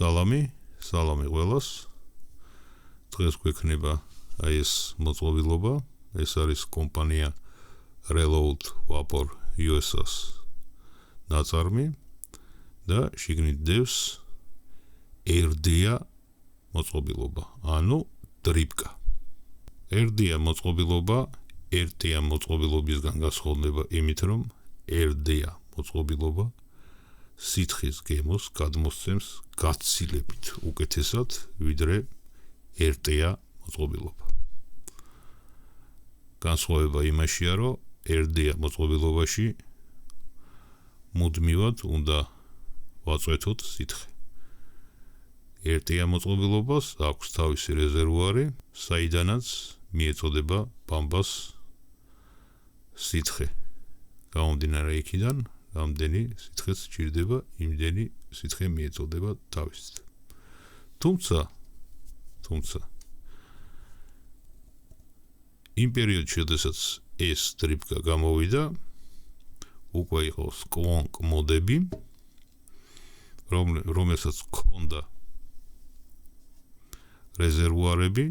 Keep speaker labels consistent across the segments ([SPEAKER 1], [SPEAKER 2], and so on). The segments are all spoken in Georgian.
[SPEAKER 1] სალამი ყველას. დღეს გვექნება აი ეს მოწყობილობა, ეს არის კომპანია Reload Vapor USA-ს ნაწარმი და შიგნით დევს RDA მოწყობილობა, ანუ დრიპკა. RDA მოწყობილობა RDA მოწყობილობისგან განსხვავდება იმით, რომ RDA მოწყობილობა სითხის გემოს გადმოსცემს გაცილებით უკეთესად, ვიდრე RDA მოწყობილობა. განსხვავება იმაშია, რომ RDA მოწყობილობაში მუდმივად უნდა ვაწვეთოთ სითხე. RDA მოწყობილობას აქვს თავისი რეზერვუარი, საიდანაც მიეწოდება ბამბას სითხე. გამომდინარე იქიდან, რამდენი სითხეც სჭირდება, იმდენი სითხე მიეწოდება თავისით. თუმცა იმ პერიოდში, როდესაც ეს დრიპკა გამოვიდა, უკვე იყო Squonk მოდები, რომელსაც ჰქონდა რეზერვუარები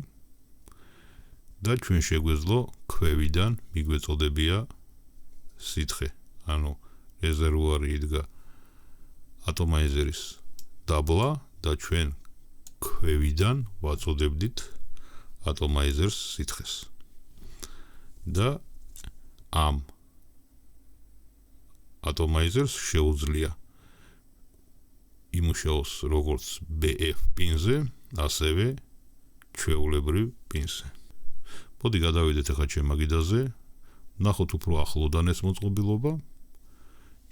[SPEAKER 1] და ჩვენ შეგვეძლო ქვევიდან მიგვეწოდებია სითხე. ანუ რეზერვუარი იდგა ატომაიზერის დაბლა და ჩვენ ქვევიდან ვაწოდებდით ატომაიზერს სითხეს. და ამ ატომაიზერს შეუძლია იმუშაოს როგორც BF პინზე, ასევე ჩვეულებრივ პინზე. მოდი გადავიდეთ ახლა ჩემ მაგიდაზე, ნახოთ უფრო ახლოდან ეს მოწყობილობა,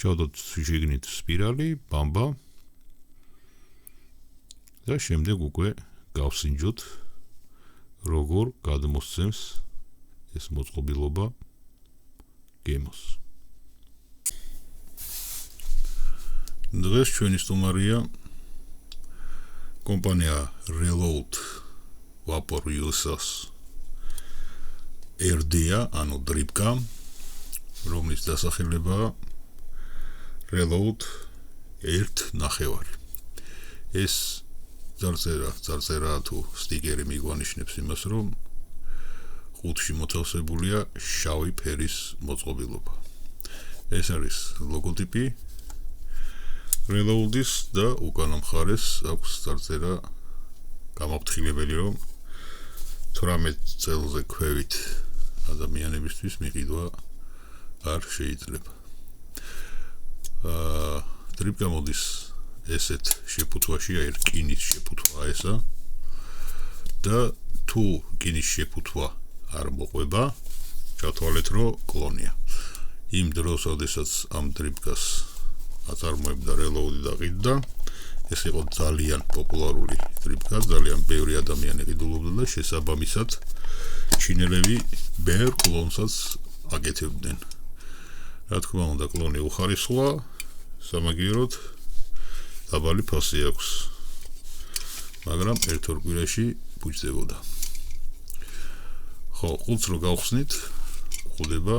[SPEAKER 1] ჩავდოთ შიგნით სპირალი, ბამბა და შემდეგ უკვე გავსინჯოთ, როგორ გადმოსცემს ეს მოწყობილობა გემოს. დღეს ჩვენი სტუმარია კომპანია Reload Vapor USA-ს RDA, ანუ დრიპკა, რომლის დასახელებაა Reload 1.9. ეს წარწერა თუ სტიკერი მიგვანიშნებს იმას, რომ ხუთში მოთავსებულია შავი ფერის მოწყობილობა. ეს არის ლოგოტიპი Reload-ის და უკანა მხარეს აქვს წარწერა გამაფრთხილებელი, რომ 18 წელზე ქვევით ადამიანებისთვის მიყიდვა არ შეიძლება. დრიპკა მოდის ესეთ შეფუთვაში, აი რკინის შეფუთვა ესა და თუ რკინის შეფუთვა არ მოყვება, ჩათვალეთ, რომ კლონია. იმ დროს, როდესაც ამ დრიპკას აწარმოებდა Reload და ყიდდა, ეს იყო ძალიან პოპულარული დრიპკა, ძალიან ბევრი ადამიანი ყიდულობდა და შესაბამისად ჩინელები ბევრ კლონსაც აკეთებდნენ. რა თქმა უნდა, კლონი უხარისხოა, სამაგიეროდ დაბალი ფასი აქვს, მაგრამ ერთ-ორ კვირაში ბუჯდებოდა. ხო, ხუთს რო გავხსნით, ხვდება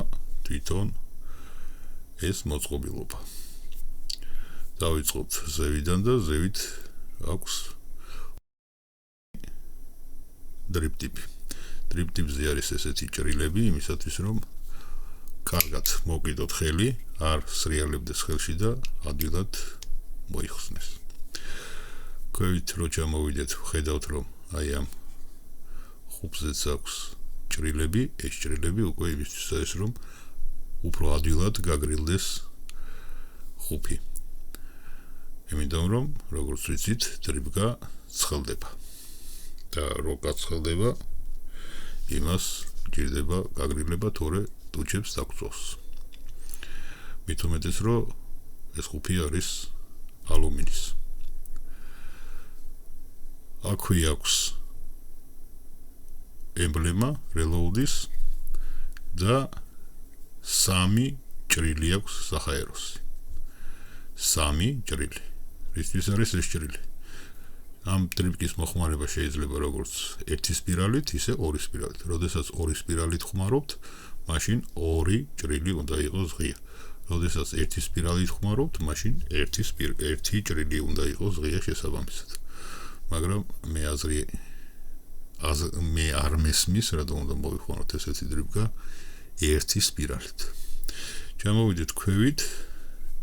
[SPEAKER 1] თვითონ ეს მოწყობილობა. დავიწყოთ ზევიდან და ზევით აქვს დრიპტიპი. დრიპტიპზე არის ესეთი ჭრილები, იმისათვის რომ კარგად მოვკიდოთ ხელი, არ სრიალებდეს ხელში და ადვილად მოიხსნეს. ქვევით რო ჩამოვიდეთ, ხედავთ, რომ აი ამ ხუბზეც აქვს ჭრილები, ეს ჭრილები უკვე იმისთვის არის, რომ უფრო ადვილად გაგრილდეს ხუფი. იმიტომ რომ, როგორც ვიცით, დრიპკა ცხელდება. და რო გაცხელდება, იმას ჭირდება გაგრილება, თორე ტუჩებს დაგწვავს. მით უმეტეს, რომ ეს ხუფი არის ალუმინის. აქვე აქვს ემბლემა Reload-ის და 3 ჭრილი აქვს საჰაეროსი. 3 ჭრილი. რისთვის არის ეს ჭრილი? ამ დრიპკის მოხმარება შეიძლება როგორც ერთი სპირალით, ისე ორი სპირალით. როდესაც ორი სპირალით ხმარობთ, მაშინ ორი ჭრილი უნდა იყოს ღია. როდესაც ერთი სპირალით ხმარობთ, მაშინ ერთი ჭრილი უნდა იყოს ღია შესაბამისად. მაგრამ მე არ მესმის, რადგან უნდა მოვიხმაროთ ესეთი დრიბგა ერთი სპირალით. ჩამოვიდეთ ქვევით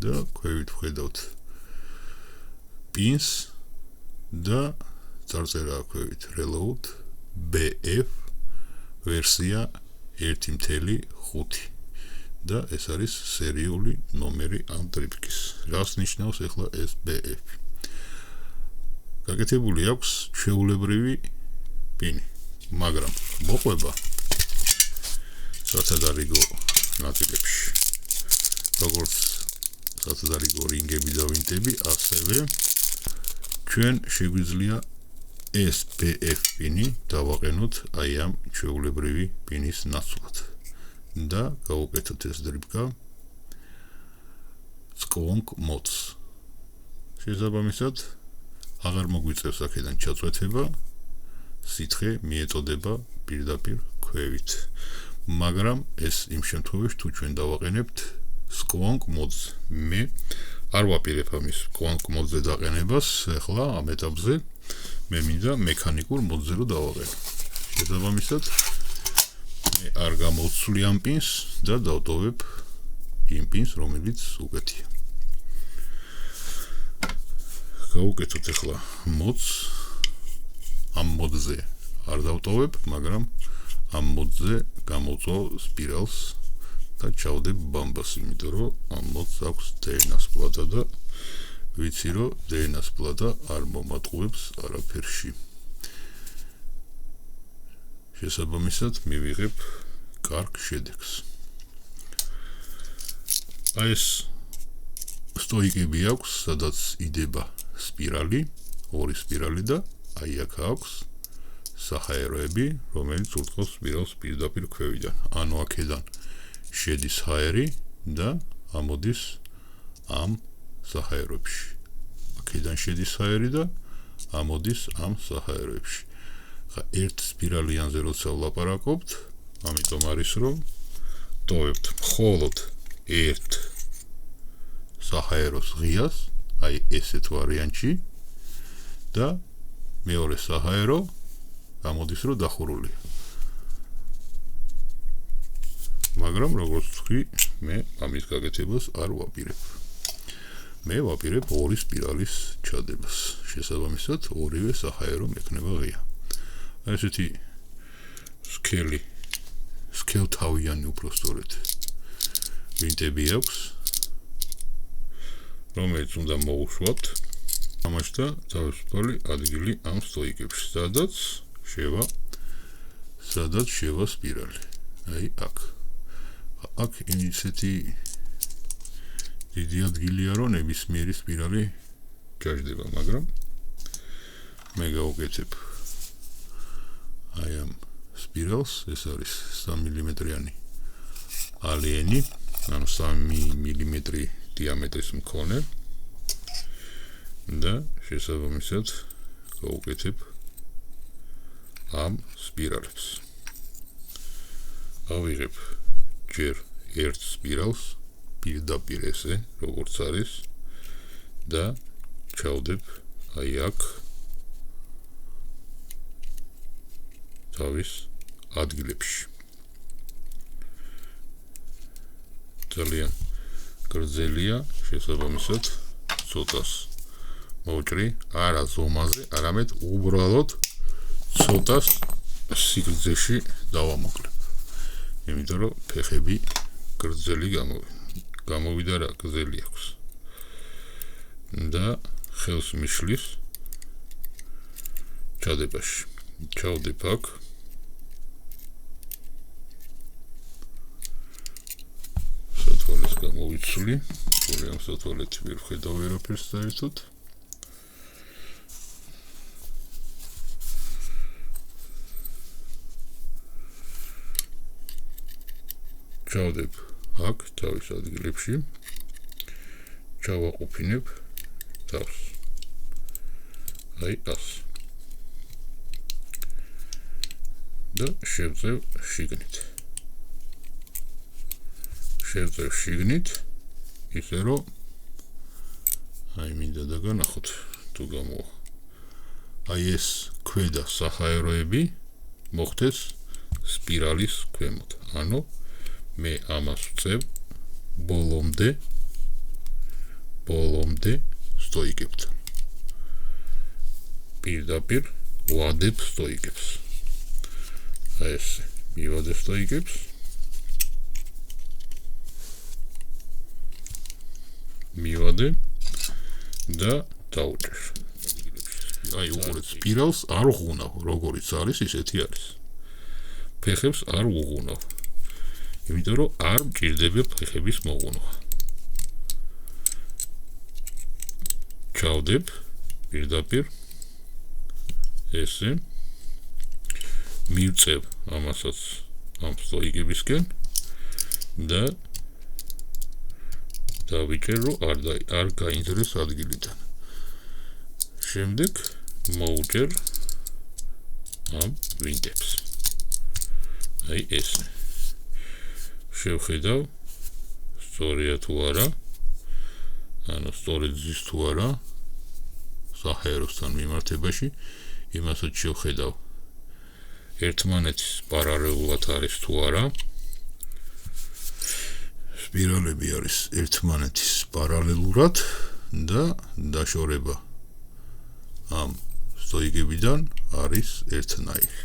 [SPEAKER 1] და ქვევით ვხედავთ pins და წარწერაა ქვევით reload BF ვერსია 1.5 და ეს არის სერიული ნომერი ამ დრიბგის. რას ნიშნავს ახლა ეს BF? გაკეთებული აქვს ჩვეულებრივი pin, მაგრამ მოყვება საცადარიგო ნაწილებში. როგორც საცადარიგო რინგები და ვინტები, ასევე ჩვენ შეგვიძლია ეს BF pin-ი დავაყენოთ აი ამ ჩვეულებრივი pin-ის ნაცვლად და გავუკეთოთ ეს დრიბგა Squonk mods. შესაბამისად, აღარ მოგვიწევს აქედან ჩაწვეთება, სითხე მიეწოდება პირდაპირ ქვევით. მაგრამ ეს იმ შემთხვევაში თუ ჩვენ დავაყენებთ Squonk mods. მე არ ვაპირებ ამის Squonk mods-ზე დაყენებას, ახლა ამ ეტაპზე მე მინდა მექანიკურ mods-ზე რო დავაყენო. შესაბამისად, მე არ გამოვცვლი ამ pins და დავტოვებ იმ pins, რომელიც უკეთია. გავუკეთოთ ახლა mods. ამ mods-ზე არ დავტოვებ, მაგრამ ამ mods-ზე გამოვწვა spirals და ჩავდებ bambas, იმიტომ რომ ამ mods აქვს DNS პლატა და ვიცი რომ DNS პლატა არ მომატყუებს არაფერში. შესაბამისად მივიღებ კარგ შედეგს. აი ეს სტოიკები აქვს, სადაც იდება სპირალი, ორი სპირალი და აი აქ აქვს საჰაეროები, რომელიც ურტყავს სპირალს პირდაპირ ქვევიდან. ანუ აქედან შედის ჰაერი და ამოდის ამ საჰაეროებში. აქედან შედის ჰაერი და ამოდის ამ საჰაეროებში. ხა ერთ სპირალიანზე როცა ვლაპარაკობთ, ამიტომ არის რომ ტოვებთ მხოლოდ ერთ საჰაეროს ღიას, აი ესეთ ვარიანტში და მეორე საჰაერო გამოდის რომ დახურულია. მაგრამ როგორც ვთქვი, მე ამის გაკეთებას არ ვაპირებ. მე ვაპირებ ორი სპირალის ჩადებას. შესაბამისად, ორივე საჰაერო მექნება ღია. ესეთი სქელთავიანი უბრალოდ ვინტები აქვს, რომელიც უნდა მოუშვათ ამაში და თავისუფალი ადგილი ამ სტოიკებში, სადაც შევა სპირალი. აი აქ. აქ ისეთი დიდი ადგილია, რომ ნებისმიერი სპირალი ჩაჯდება, მაგრამ მე გავუკეთებ აი ამ სპირალს, ეს არის 3 მმ-იანი ალიენი, ანუ 3 მმ დიამეტრის მქონე და შესაბამისად გავუკეთებ ამ სპირალებს. ავიღებ ჯერ ერთ სპირალს პირდაპირ ესე, როგორც არის და ჩავდებ აი აქ თავის ადგილებში. ძალიან გრძელია, შესაბამისად ცოტას მოვჭრი, არა ზომაზე, არამედ უბრალოდ ცოტას სიგრძეში დავამოკლებ. იმიტომ რომ ფეხები გრძელი გამოვიდა რა, გრძელი აქვს. და ხელს მიშლის ჩადებაში. ჩავდებ აქ. სათვალეს გამოვიცვლი, ამ სათვალეთი ვერ ვხედავ ვერაფერს საერთოდ. ჩავდებ აქ თავის ადგილებში, ჩავაყოფინებ თავს. აი ას. და შევწევ შიგნით. შევწევ შიგნით, ისე რომ აი მინდა დაგანახოთ თუ გამოვა. აი ეს ქვედა საჰაეროები მოხდეს სპირალის ქვემოთ. ანუ მე ამას ვწევ ბოლომდე სტოიკებთან. პირდაპირ ვადებ სტოიკებს. აი ეს მივადებ სტოიკებს. მივადე და დავუჭერ. აი უყურეთ სპირალს არ ვღუნავ, როგორიც არის ისეთი არის. ფეხებს არ ვუღუნავ. იმიტომ რომ არ მჭირდება ფეხების მოღუნვა. ჩავდებ პირდაპირ ესე მივწევ ამასაც ამ სტოიკებისკენ და დავიჭერ რომ არ გაინძრეს ადგილიდან. შემდეგ მოვუჭერ ამ ვინტებს. აი ესე. შევხედავ სწორია თუ არა. ანუ სწორედ ზის თუ არა. საჰაეროსთან მიმართებაში იმასაც შევხედავ. ერთმანეთის პარალელურად არის თუ არა. სპირალები არის ერთმანეთის პარალელურად და დაშორება ამ სტოიკებიდან არის ერთნაირი.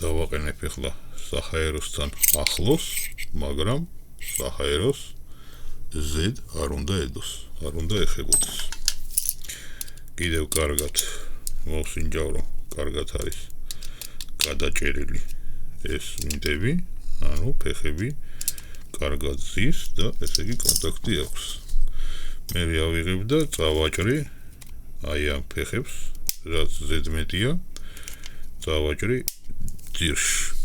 [SPEAKER 1] დავაყენებ ახლა საჰაეროსთან ახლოს, მაგრამ საჰაეროს ზედ არ უნდა ედოს, არ უნდა ეხებოდეს. კიდევ კარგად მოვსინჯავრო, კარგად არის გადაჭერილი ეს ვინტები, ანუ ფეხები კარგად ზის და ესე იგი კონტაქტი აქვს. მე ავიღებ და წავაჭრი აი ამ ფეხებს, რაც ზედმეტია, წავაჭრი ძირში.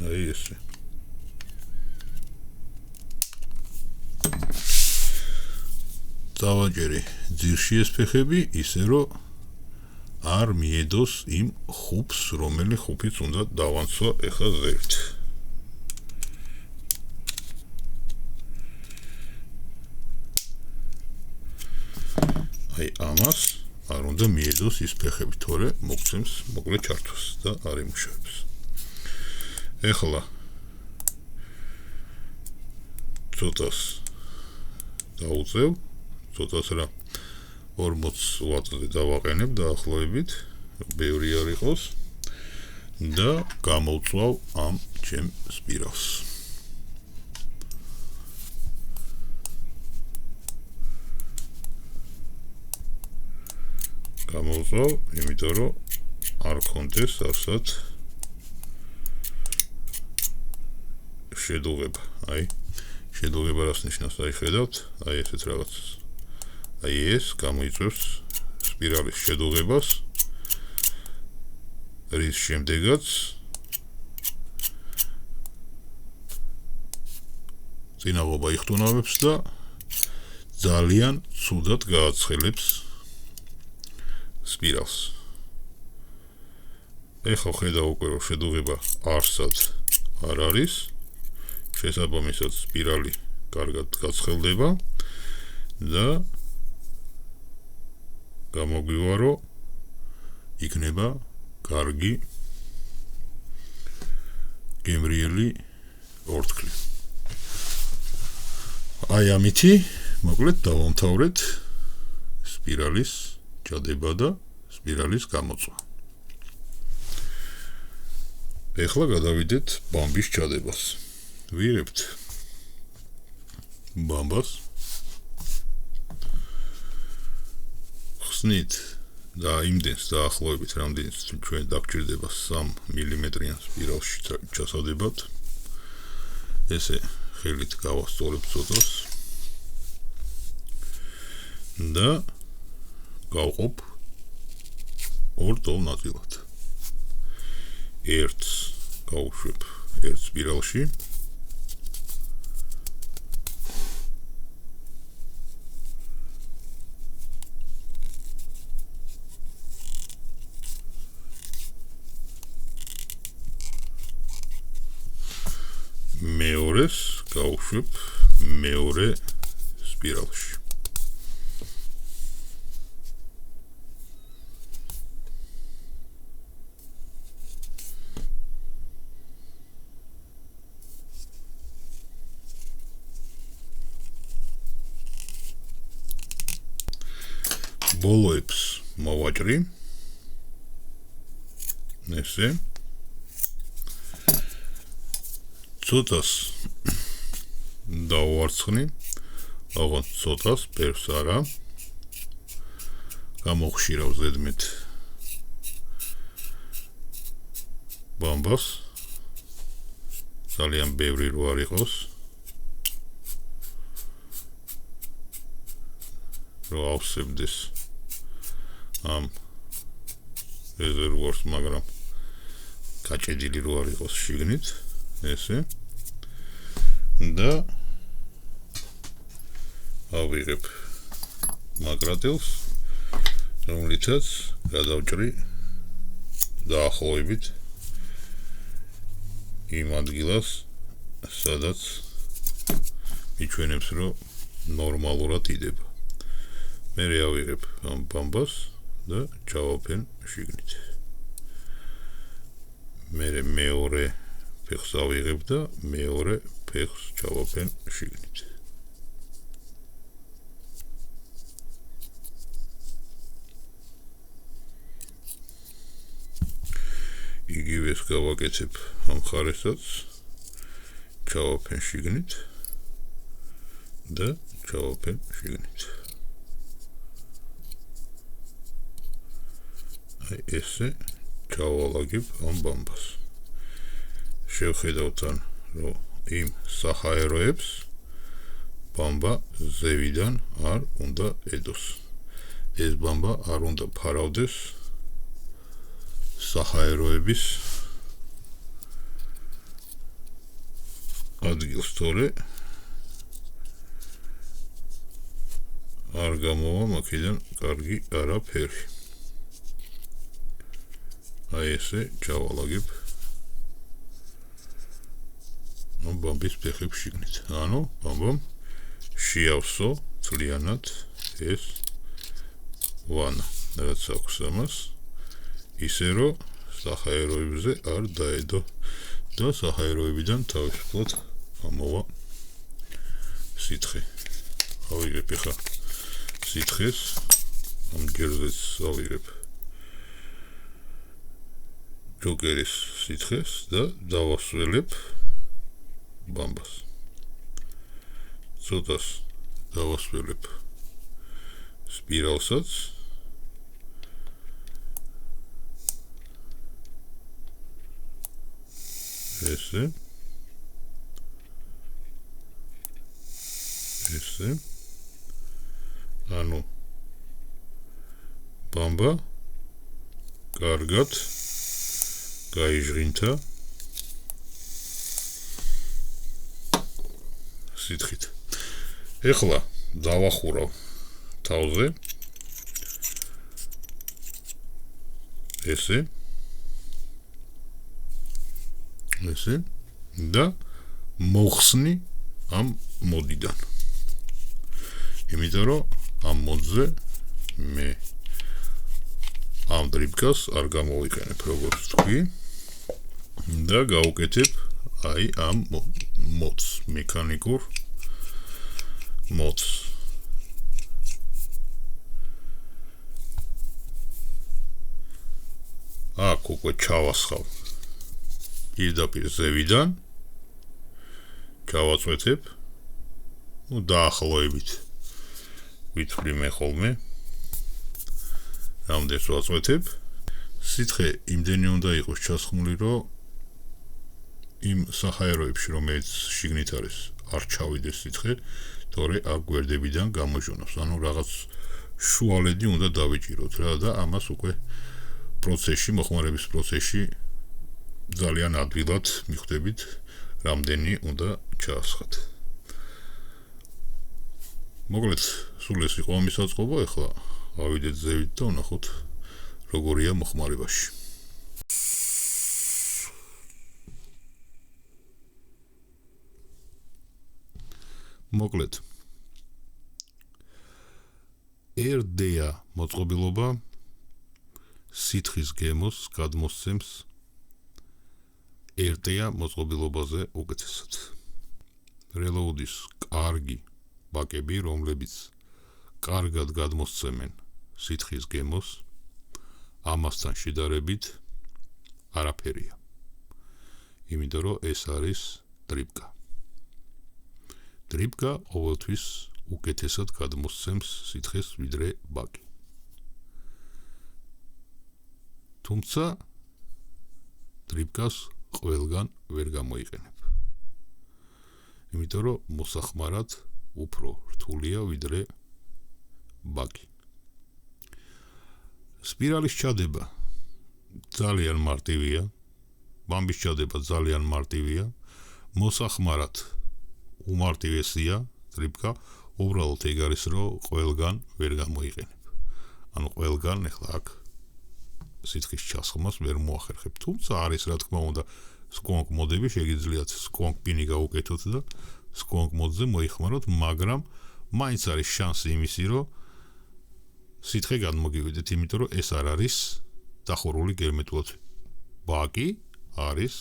[SPEAKER 1] აი ესე. წავაჭრი ძირში ეს ფეხები, ისე რომ არ მიედოს იმ ხუფს, რომელი ხუფიც უნდა დავანცვა ეხლა ზევით. აი ამას არ უნდა მიედოს ის ფეხები, თორე მოგცემს მოკლე ჩართვას და არ იმუშავებს. ეხლა ცოტას დავუწევ, ცოტას რა 40 ვატზე დავაყენებ დაახლოებით, ბევრი არ იყოს და გამოვწვავ ამ ჩემ სპირალს. გამოვწვავ, იმიტომ რომ არ კონდეს არსად შედუღება. აი, შედუღება რას ნიშნავს? აი ხედავთ, აი ესეთ რაღაცას. აი ეს გამოიწვევს სპირალის შედუღებას, რის შემდეგაც წინაღობა იხტუნავებს და ძალიან ცუდად გააცხელებს სპირალს. ეხლა ხედავ უკვე რომ შედუღება არსად არ არის, შესაბამისად სპირალი კარგად გაცხელდება და გამოგვივა რომ იქნება კარგი გემრიელი ორთქლი. აი ამითი მოკლედ დავამთავრეთ სპირალის ჩადება და სპირალის გამოწვა. ეხლა გადავიდეთ ბამბის ჩადებას. ვიღებთ ბამბას, ხსნით და იმდენს დაახლოებით რამდენიც ჩვენ დაგჭირდება 3 მმ-იან სპირალში ჩასადებად. ესე ხელით გავასწორებ ცოტას და გავყოფ ორ ტოლ ნაწილად. ერთს გავუშვებ ერთ სპირალში, მეორეს გავუშვებ მეორე სპირალში. ბოლოებს მოვაჭრი ესე ცოტას დავარცხნი აღარ ცოტას პერს არა გამოხშირავ ზედმეთ ბამბას ძალიან ბევრი რო არ იყოს რო ავსებდეს ამ რეზერვუარს მაგრამ გაჭედილი რო არ იყოს შიგნით ესე და ავიღებ მაგრატელს რომლითაც გადავჭრი დაახლოებით იმ ადგილას სადაც მიჩვენებს რომ ნორმალურად იდება მე ავიღებ ამ ბამბას და ჩავაფენ შიგნით მე მეორე ფეხს ავიღებ და მეორე ფეხს ჩავაფენ შიგნით იგივეს გავაკეთებ ამ ხარესაც ჩავაფენ შიგნით და ჩავაფენ შიგნით ესე ჩავალაგებ ამ ბამბას შევხედავთ რომ იმ საჰაეროებს ბამბა ზევიდან არ უნდა ედოს ეს ბამბა არ უნდა ფარავდეს საჰაეროების ადგილს თორე არ გამოვა მაქედან კარგი არაფერი აი ესე ჩავალაგებ ამ ბამბის ფეხებს შიგნით ანუ ბამბამ შეავსო ძალიანად ეს ვანა რაც აქვს ამას ისე რომ საჰაეროებზე არ დაედო და საჰაეროებიდან თავისუფლად ამოვა სითხე ავიღებ ახლა სითხეს ამ ჯერზეც ავიღებ ჯოკერის სითხეს და დავასველებ ბამბას ცოტას დავასველებ სპირალსაც ესე ანუ ბამბა კარგად გაიჟღინთა სითხით ეხლა დავახურავ თავზე ესე და მოხსნი ამ მოდიდან იმიტომ რომ ამ მოდზე მე ამ დრიბკას არ გამოვიყენებ როგორც თქვი და გავუკეთებ აი ამ მოდს მექანიკურ მოდს აქ უკვე ჩავასხავ პირდაპირ ზევიდან ჩავაწვეთებ ну დაახლოებით ვითვლი მე ხოლმე რამდენს ვაწვეთებ სითხე იმდენი უნდა იყოს ჩასხმული რომ იმ საჰაეროებში რომელიც შიგნით არის არ ჩავიდეს სითხე თორე აქ გვერდებიდან გამოჟონოს ანუ რაღაც შუალედი უნდა დავიჭიროთ რა და ამას უკვე პროცესში მოხმარების პროცესში ძალიან ადვილად მიხვდებით რამდენი უნდა ჩაასხათ მოკლედ სულ ეს იყო ამის საწყობა ეხლა ავიდეთ ზევით და ვნახოთ როგორია მოხმარებაში მოკლედ RDA მოწყობილობა სითხის გემოს გადმოსცემს RDA მოწყობილობაზე უკეთესად. Reload-ის კარგი ბაკები, რომლებიც კარგად გადმოსცემენ სითხის გემოს, ამასთან შედარებით არაფერია. იმიტომ რომ ეს არის დრიპკა. დრიპკა ყოველთვის უკეთესად გადმოსცემს სითხეს ვიდრე ბაკი. თუმცა დრიპკას ყველგან ვერ გამოიყენებ. იმიტომ რომ მოსახმარად უფრო რთულია ვიდრე ბაკი. სპირალის ჩადება ძალიან მარტივია, ბამბის ჩადება ძალიან მარტივია, მოსახმარად უმარტივესია დრიპკა, უბრალოდ ეგ არის რომ ყველგან ვერ გამოიყენებ. ანუ ყველგან ახლა აქ სითხის ჩასხმას ვერ მოახერხებ. თუმცა არის რა თქმა უნდა სკვონკ მოდები, შეგიძლიათ სკვონკ პინი გაუკეთოთ და სკვონკ მოდზე მოიხმაროთ, მაგრამ მაინც არის შანსი იმისი, რომ სითხე გადმოგივიდეთ, იმიტომ რომ ეს არ არის დახურული გერმეტულად. ბაკი არის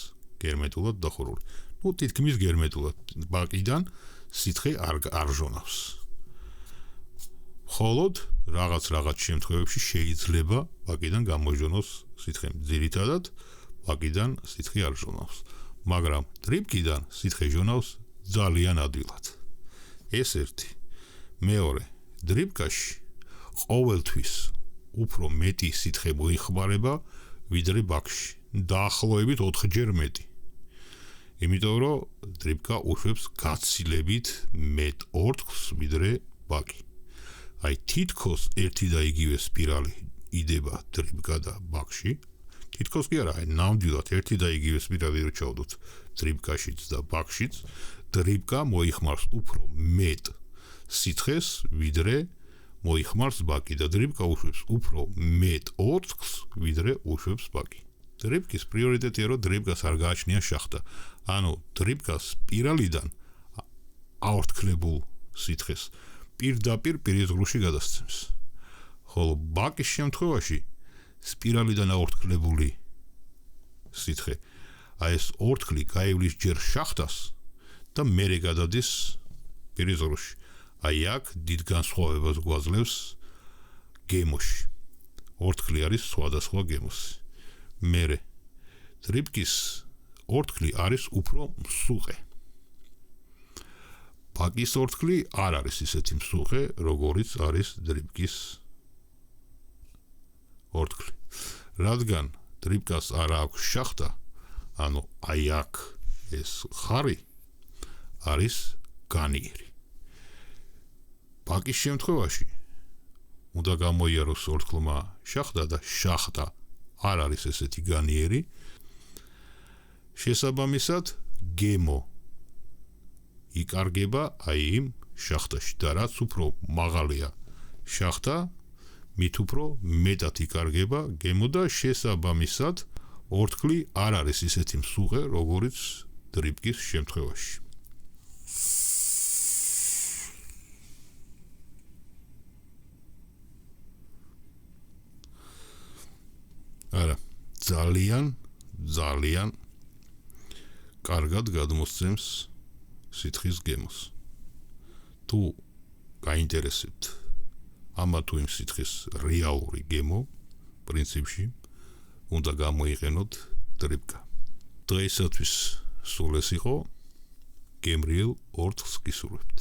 [SPEAKER 1] გერმეტულად დახურული. ნუ თითქმის გერმეტულად ბაკიდან სითხე არ ჟონავს. ხოლოდ რაღაც შემთხვევებში შეიძლება ბაკიდან გამოიჟონოს სითხე. ძირითადად ბაკიდან სითხე არ ჟონავს, მაგრამ დრიპკიდან სითხე ჟონავს ძალიან ადვილად. ეს ერთი. მეორე, დრიპკაში ყოველთვის უფრო მეტი სითხე მოიხმარება ვიდრე ბაკში. დაახლოებით 4-ჯერ მეტი. იმიტომ რომ დრიპკა უშვებს გაცილებით მეტ ორთქლს ვიდრე ბაკი. აი თითქოს ერთი და იგივე სპირალი იდება დრიპკა და ბაკში. თითქოს კი არა, აი ნამდვილად ერთი და იგივე სპირალი რო ჩავდოთ დრიპკაშიც და ბაკშიც, დრიპკა მოიხმარს უფრო მეტ სითხეს ვიდრე მოიხმარს ბაკი და დრიპკა უშვებს უფრო მეტ ორთქლს ვიდრე უშვებს ბაკი. დრიპკის პრიორიტეტია რომ დრიპკას არ გააჩნია შახტა. ანუ დრიპკას სპირალიდან აორთქლებულ სითხეს პირდაპირ პირის ღრუში გადასცემს. ხოლო ბაკის შემთხვევაში სპირალიდან აორთქლებული სითხე აი ეს ორთქლი გაივლის ჯერ შახტას და მერე გადადის პირის ღრუში. აი აქ დიდ განსხვავებას გვაძლევს გემოში. ორთქლი არის სხვადასხვა გემოსი. მერე დრიპკის ორთქლი არის უფრო მსუყე. ბაკის ორთქლი არ არის ისეთი მსუყე, როგორიც არის დრიპკის ორთქლი. რადგან დრიპკას არ აქვს შახტა, ანუ აი აქ ეს ხარი არის განიერი. ბაკის შემთხვევაში უნდა გამოიაროს ორთქლმა შახტა და შახტა არ არის ესეთი განიერი. შესაბამისად გემო იკარგება აი იმ შახტაში და რაც უფრო მაღალია შახტა, მით უფრო მეტად იკარგება გემო და შესაბამისად ორთქლი არ არის ისეთი მსუყე, როგორიც დრიპკის შემთხვევაში. არა, ძალიან კარგად გადმოსცემს სითხის გემოს. თუ გაინტერესებთ ამა თუ იმ სითხის რეალური გემო, პრინციპში უნდა გამოიყენოთ დრიპკა. დღეისათვის სულ ეს იყო. გემრიელ ორთქლს გისურვებთ.